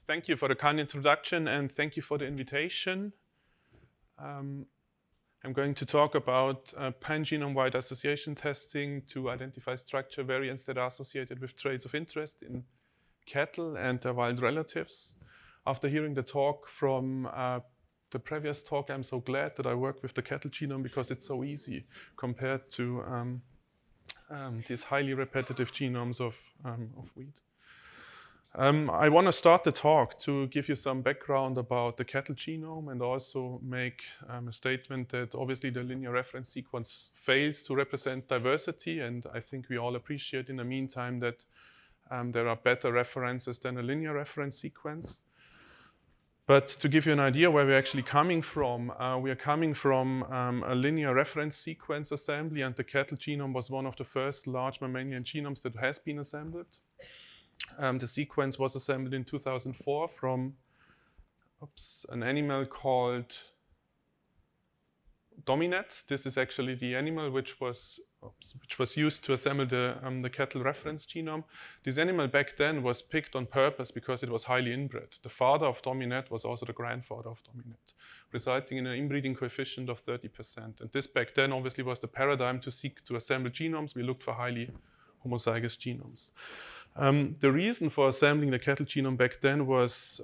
Thank you for the kind introduction and thank you for the invitation. I'm going to talk about pan-genome-wide association testing to identify structure variants that are associated with traits of interest in cattle and their wild relatives. After hearing the talk from the previous talk, I'm so glad that I work with the cattle genome because it's so easy compared to these highly repetitive genomes of wheat. I want to start the talk to give you some background about the cattle genome and also make a statement that obviously the linear reference sequence fails to represent diversity, and I think we all appreciate in the meantime that there are better references than a linear reference sequence. But to give you an idea where we're actually coming from, we are coming from a linear reference sequence assembly, and the cattle genome was one of the first large mammalian genomes that has been assembled. The sequence was assembled in 2004 from an animal called Dominet. This is actually the animal which was used to assemble the cattle reference genome. This animal back then was picked on purpose because it was highly inbred. The father of Dominet was also the grandfather of Dominet, resulting in an inbreeding coefficient of 30%. And this back then obviously was the paradigm to seek to assemble genomes. We looked for highly homozygous genomes. The reason for assembling the cattle genome back then was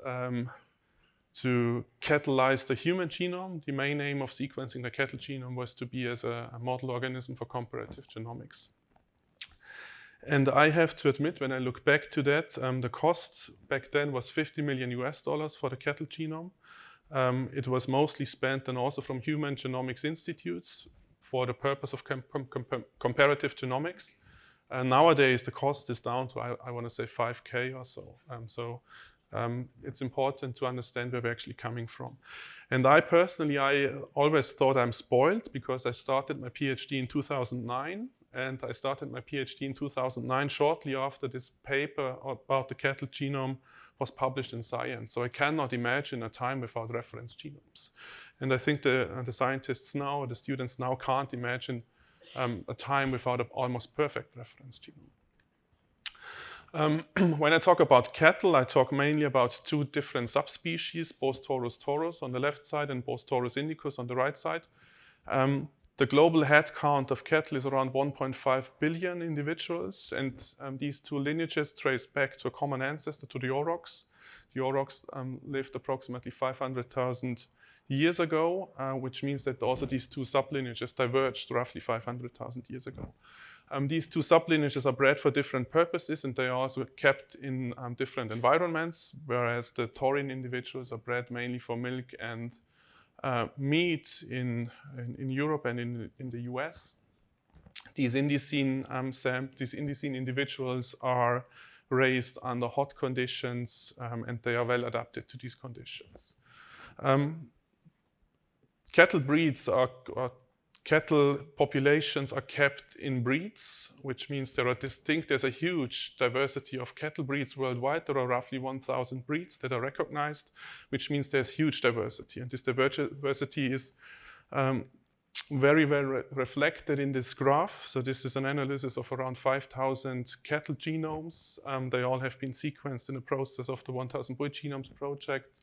to catalyze the human genome. The main aim of sequencing the cattle genome was to be as a model organism for comparative genomics. And I have to admit, when I look back to that, the cost back then was $50 million for the cattle genome. It was mostly spent and also from human genomics institutes for the purpose of comparative genomics. Nowadays, the cost is down to, I want to say, 5K or so. It's important to understand where we're actually coming from. And I always thought I'm spoiled because I started my PhD in 2009. And I started my PhD in 2009 shortly after this paper about the cattle genome was published in Science. So I cannot imagine a time without reference genomes. And I think the scientists now, the students now can't imagine a time without an almost perfect reference genome. When I talk about cattle, I talk mainly about two different subspecies, both Taurus on the left side and both Taurus Indicus on the right side. The global head count of cattle is around 1.5 billion individuals, and these two lineages trace back to a common ancestor, to the aurochs. The aurochs lived approximately 500,000 years ago, which means that also these two sublineages diverged roughly 500,000 years ago. These two sublineages are bred for different purposes, and they are also kept in different environments, whereas the taurine individuals are bred mainly for milk and meat in Europe and in the US. These Indicene individuals are raised under hot conditions, and they are well adapted to these conditions. Cattle populations are kept in breeds, which means there's a huge diversity of cattle breeds worldwide. There are roughly 1,000 breeds that are recognized, which means there's huge diversity. And this diversity is very well reflected in this graph. So this is an analysis of around 5,000 cattle genomes. They all have been sequenced in the process of the 1,000 Bull Genomes project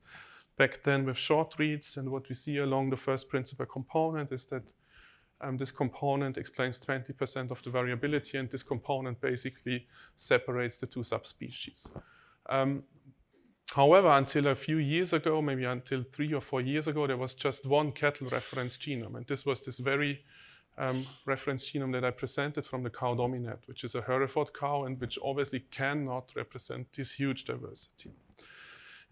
back then with short reads. And what we see along the first principal component is that this component explains 20% of the variability, and this component basically separates the two subspecies. However, until a few years ago, maybe until 3 or 4 years ago, there was just one cattle reference genome, and this was this very reference genome that I presented from the cow Dominet, which is a Hereford cow and which obviously cannot represent this huge diversity.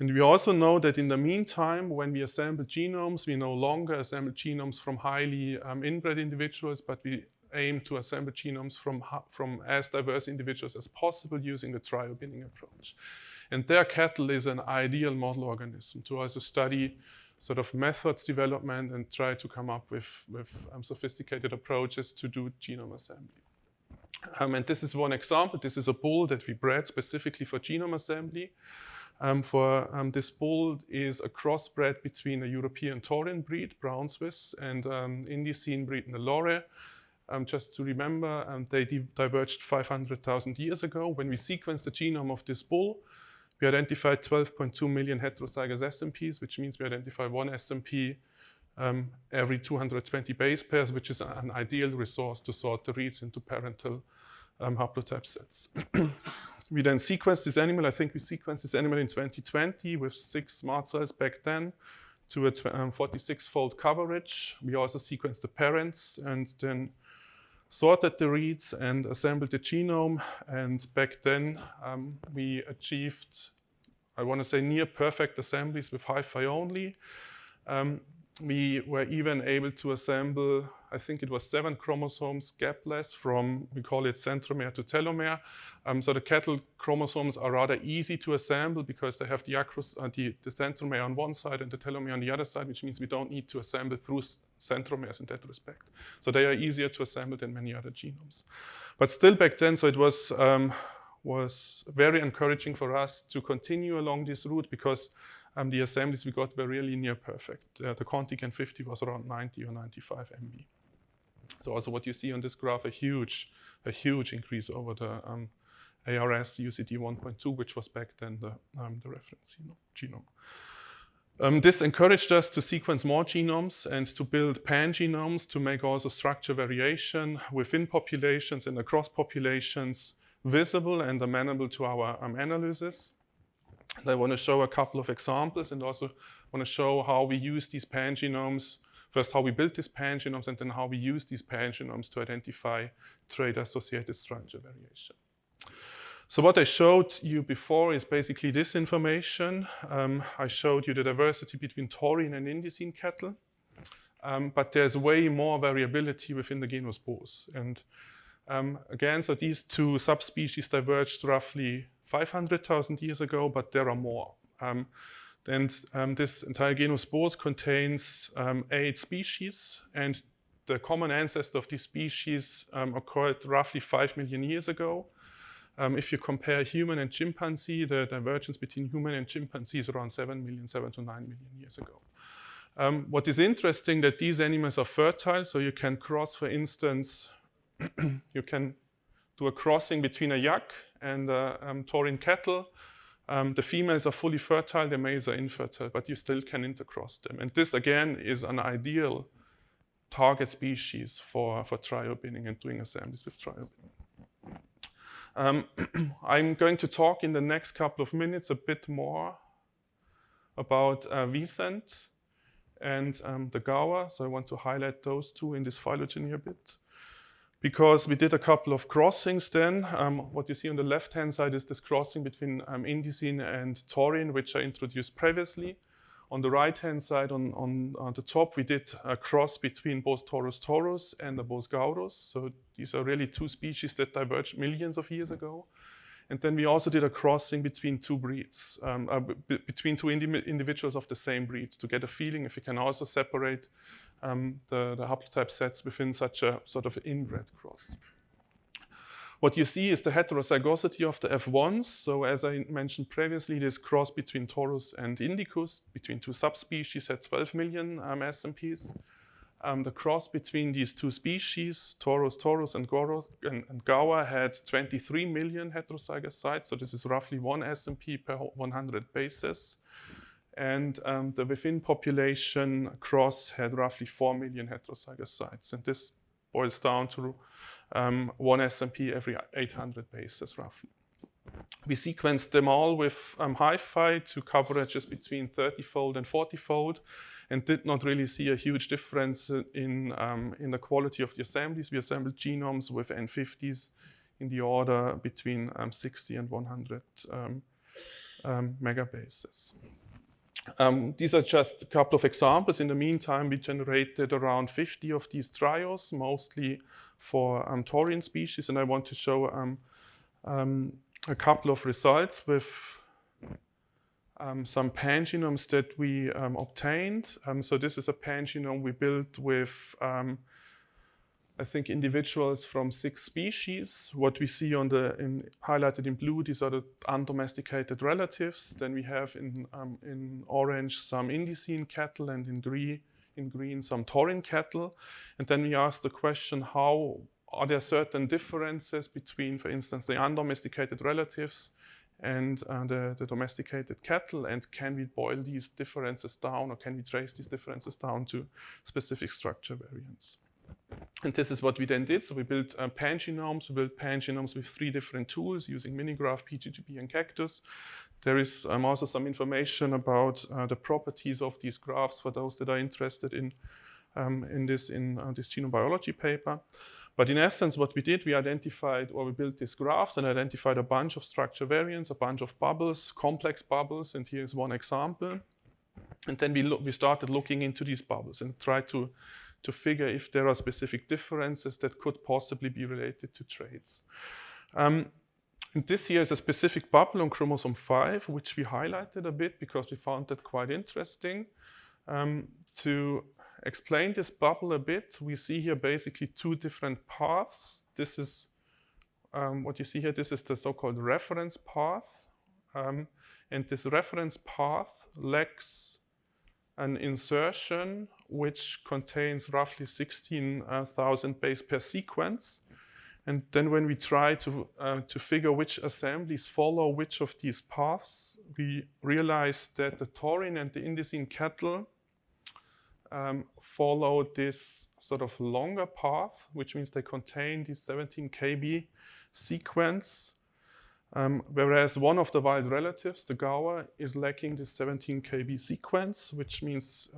And we also know that in the meantime, when we assemble genomes, we no longer assemble genomes from highly inbred individuals, but we aim to assemble genomes from as diverse individuals as possible using the trio-binning approach. And there, cattle is an ideal model organism to also study sort of methods development and try to come up with sophisticated approaches to do genome assembly. And this is one example. This is a bull that we bred specifically for genome assembly. This bull is a crossbred between a European Taurine breed, brown Swiss, and Indicene breed, Nelore. Just to remember, they diverged 500,000 years ago. When we sequenced the genome of this bull, We identified 12.2 million heterozygous SNPs, which means we identify one SNP every 220 base pairs, which is an ideal resource to sort the reads into parental haplotype sets. We then sequenced this animal. I think we sequenced this animal in 2020 with 6 smart cells back then to a 46-fold coverage. We also sequenced the parents and then sorted the reads and assembled the genome. And back then, we achieved, I want to say, near perfect assemblies with HiFi only. We were even able to assemble, I think it was 7 chromosomes gapless from, we call it centromere to telomere. So the cattle chromosomes are rather easy to assemble because they have the centromere on one side and the telomere on the other side, which means we don't need to assemble through centromeres in that respect. So they are easier to assemble than many other genomes. But still back then, so it was very encouraging for us to continue along this route because the assemblies we got were really near perfect. The contigant 50 was around 90 or 95 MB. So also what you see on this graph, a huge increase over the ARS UCD 1.2, which was back then the reference genome. This encouraged us to sequence more genomes and to build pan-genomes to make also structure variation within populations and across populations visible and amenable to our analysis. And I want to show a couple of examples and also want to show how we use these pan-genomes, first how we built these pan-genomes and then how we use these pan-genomes to identify trait-associated structure variation. So what I showed you before is basically this information. I showed you the diversity between taurine and Indicine cattle, but there's way more variability within the genus both. And again, so these 2 subspecies diverged roughly 500,000 years ago, but there are more. This entire genus both contains 8 species, and the common ancestor of these species occurred roughly 5 million years ago. If you compare human and chimpanzee, the divergence between human and chimpanzee is around 7 to 9 million years ago. What is interesting that these animals are fertile, so you can cross, for instance, you can do a crossing between a yak and a taurine cattle. The females are fully fertile, the males are infertile, but you still can intercross them. And this, again, is an ideal target species for triobinning and doing assemblies with triobinning. I'm going to talk in the next couple of minutes a bit more about Vicent and the Gawa. So I want to highlight those 2 in this phylogeny a bit. Because we did a couple of crossings then. What you see on the left-hand side is this crossing between Indicine and taurine, which I introduced previously. On the right-hand side, on the top, we did a cross between both Taurus and the both Gaurus. So these are really 2 species that diverged millions of years ago. And then we also did a crossing between 2 breeds, between 2 individuals of the same breed, to get a feeling if we can also separate the haplotype sets within such a sort of inbred cross. What you see is the heterozygosity of the F1s. So as I mentioned previously, this cross between Taurus and Indicus, between 2 subspecies, had 12 million SNPs. The cross between these 2 species, Taurus and Gawa, had 23 million heterozygous sites. So this is roughly 1 SNP per 100 bases. And the within population cross had roughly 4 million heterozygous sites. And this boils down to 1 SNP every 800 bases, roughly. We sequenced them all with HiFi to coverages between 30-fold and 40-fold, and did not really see a huge difference in the quality of the assemblies. We assembled genomes with N50s in the order between 60 and 100 megabases. These are just a couple of examples. In the meantime, we generated around 50 of these trios, mostly for taurine species, and I want to show a couple of results with some pan-genomes that we obtained. So this is a pan-genome we built with, I think, individuals from 6 species. What we see on highlighted in blue, these are the undomesticated relatives. Then we have in orange some Indicine cattle, and in green some taurine cattle. And then we asked the question, how are there certain differences between, for instance, the undomesticated relatives and the domesticated cattle, and can we boil these differences down, or can we trace these differences down to specific structure variants? And this is what we then did. So we built pan-genomes. We built pan-genomes with 3 different tools using Minigraph, PGGB, and Cactus. There is also some information about the properties of these graphs for those that are interested in this genome biology paper. But in essence, what we did, we built these graphs and identified a bunch of structure variants, a bunch of bubbles, complex bubbles, and here's one example. And then we started looking into these bubbles and tried to figure if there are specific differences that could possibly be related to traits. And this here is a specific bubble on chromosome 5, which we highlighted a bit because we found that quite interesting. To explain this bubble a bit, we see here basically 2 different paths. This is what you see here. This is the so-called reference path. And this reference path lacks an insertion which contains roughly 16,000 base pair sequence. And then when we try to figure which assemblies follow which of these paths, we realize that the taurine and the indicine cattle follow this sort of longer path, which means they contain this 17 kb sequence, whereas one of the wild relatives, the gaur, is lacking this 17 kb sequence, which means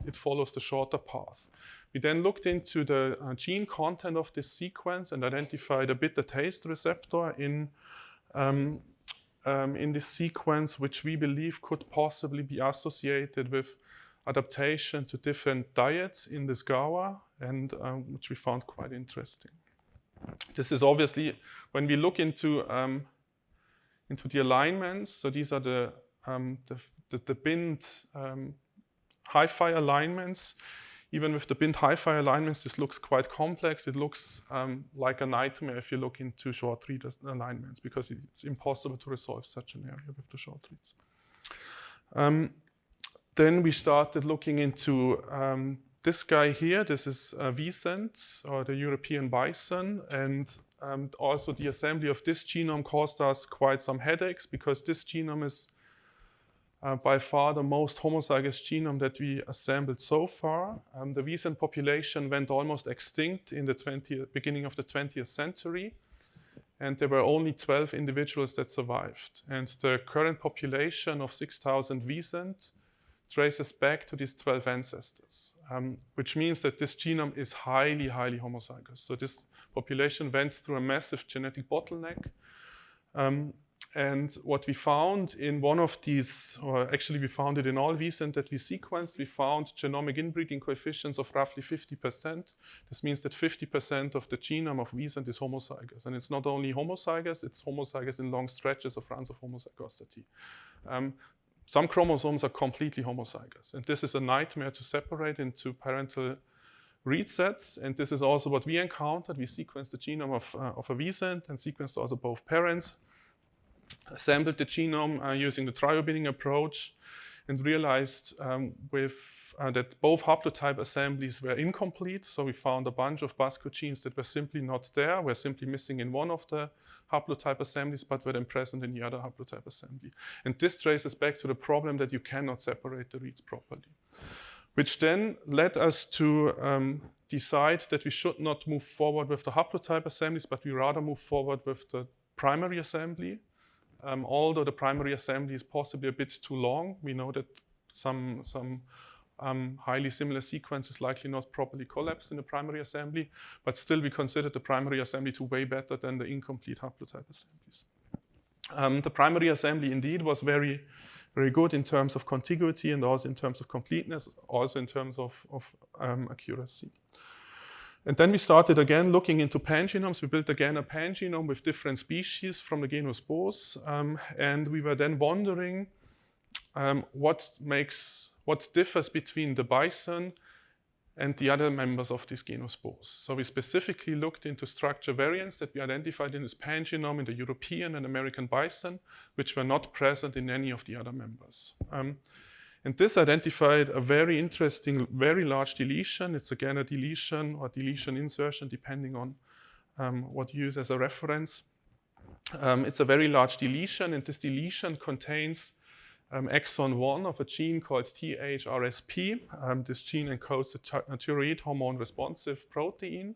it follows the shorter path. We then looked into the gene content of this sequence and identified a beta taste receptor in this sequence, which we believe could possibly be associated with adaptation to different diets in this gaur, and which we found quite interesting. This is obviously, when we look into the alignments, so these are the bind HiFi alignments. Even with the bind HiFi alignments, this looks quite complex. It looks like a nightmare if you look into short read alignments, because it's impossible to resolve such an area with the short reads. Then we started looking into this guy here. This is Vicent, or the European bison, and also the assembly of this genome caused us quite some headaches, because this genome is by far the most homozygous genome that we assembled so far. The Vicent population went almost extinct in the beginning of the 20th century, and there were only 12 individuals that survived. And the current population of 6,000 Vicent traces back to these 12 ancestors, which means that this genome is highly, highly homozygous. So this population went through a massive genetic bottleneck. And what we found in one of these, or actually we found it in all Vicent that we sequenced, we found genomic inbreeding coefficients of roughly 50%. This means that 50% of the genome of Vicent is homozygous. And it's not only homozygous, it's homozygous in long stretches of runs of homozygosity. Some chromosomes are completely homozygous, and this is a nightmare to separate into parental read sets. And this is also what we encountered. We sequenced the genome of a Vicent and sequenced also both parents, assembled the genome using the trio-binning approach, and realized that both haplotype assemblies were incomplete. So we found a bunch of BASCO genes that were simply not there, were simply missing in one of the haplotype assemblies, but were then present in the other haplotype assembly. And this traces back to the problem that you cannot separate the reads properly, which then led us to decide that we should not move forward with the haplotype assemblies, but we rather move forward with the primary assembly. Although the primary assembly is possibly a bit too long, we know that some highly similar sequences likely not properly collapsed in the primary assembly, but still we consider the primary assembly to way better than the incomplete haplotype assemblies. The primary assembly indeed was very, very good in terms of contiguity and also in terms of completeness, also in terms of accuracy. And then we started again looking into pan-genomes. We built again a pan-genome with different species from the genus Bos. And we were then wondering what differs between the bison and the other members of this genus Bos. So we specifically looked into structure variants that we identified in this pan-genome in the European and American bison, which were not present in any of the other members. And this identified a very interesting, very large deletion. It's again a deletion or deletion insertion, depending on what you use as a reference. It's a very large deletion, and this deletion contains exon 1 of a gene called THRSP. This gene encodes a thyroid hormone responsive protein.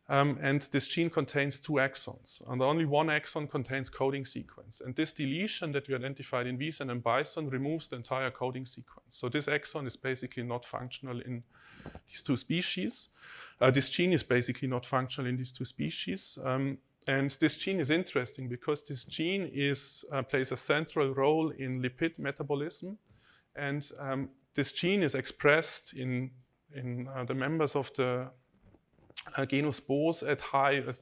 And this gene contains 2 exons, and only one exon contains coding sequence. And this deletion that we identified in bison and bison removes the entire coding sequence. So this exon is basically not functional in these 2 species. This gene is basically not functional in these 2 species. And this gene is interesting because this gene plays a central role in lipid metabolism. And this gene is expressed in the members of the genus Bos at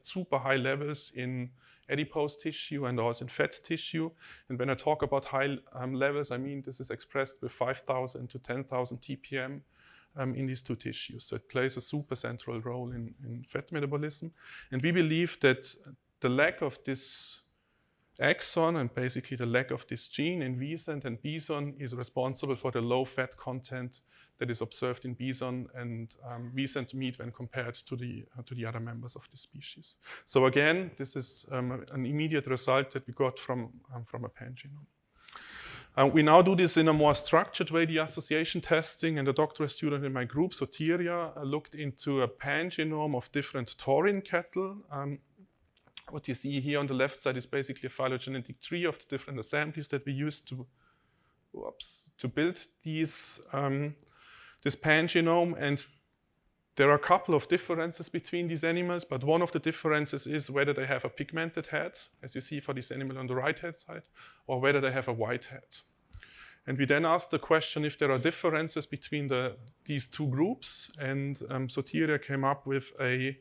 super high levels in adipose tissue and also in fat tissue. And when I talk about high levels, I mean this is expressed with 5,000 to 10,000 TPM in these 2 tissues. So it plays a super central role in fat metabolism. And we believe that the lack of this exon and basically the lack of this gene in Wiesent and bison is responsible for the low fat content that is observed in bison and Wiesent meat when compared to the other members of the species. So again, this is an immediate result that we got from a pan-genome. We now do this in a more structured way, the association testing, and a doctoral student in my group, Sotiria, looked into a pan-genome of different taurine cattle. What you see here on the left side is basically a phylogenetic tree of the different assemblies that we used to build these this pan-genome, and there are a couple of differences between these animals, but one of the differences is whether they have a pigmented head, as you see for this animal on the right-hand side, or whether they have a white head. And we then asked the question if there are differences between these 2 groups, and Sotiria came up with a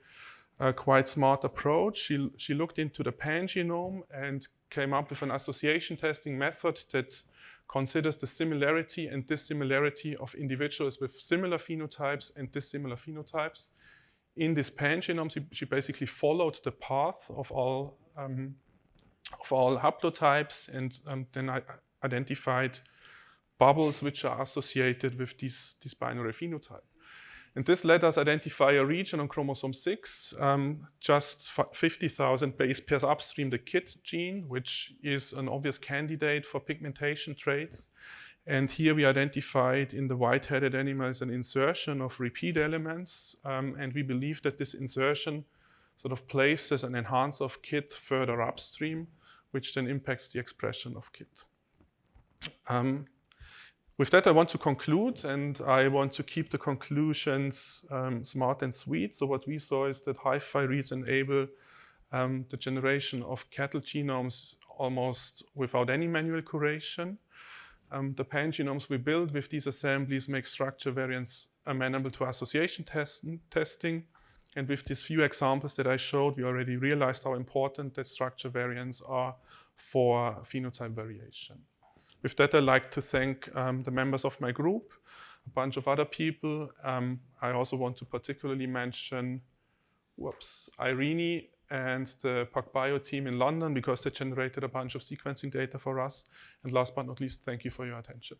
quite smart approach. She looked into the pan-genome and came up with an association testing method that considers the similarity and dissimilarity of individuals with similar phenotypes and dissimilar phenotypes. In this pan-genome, she basically followed the path of all haplotypes and then identified bubbles which are associated with this binary phenotype. And this let us identify a region on chromosome 6, just 50,000 base pairs upstream the KIT gene, which is an obvious candidate for pigmentation traits. And here we identified in the white-headed animals an insertion of repeat elements. And we believe that this insertion sort of places an enhancer of KIT further upstream, which then impacts the expression of KIT. With that, I want to conclude, and I want to keep the conclusions smart and sweet. So what we saw is that HiFi reads enable the generation of cattle genomes almost without any manual curation. The pan-genomes we build with these assemblies make structure variants amenable to association testing. And with these few examples that I showed, we already realized how important that structure variants are for phenotype variation. With that, I'd like to thank the members of my group, a bunch of other people. I also want to particularly mention Irene and the PacBio team in London, because they generated a bunch of sequencing data for us. And last but not least, thank you for your attention.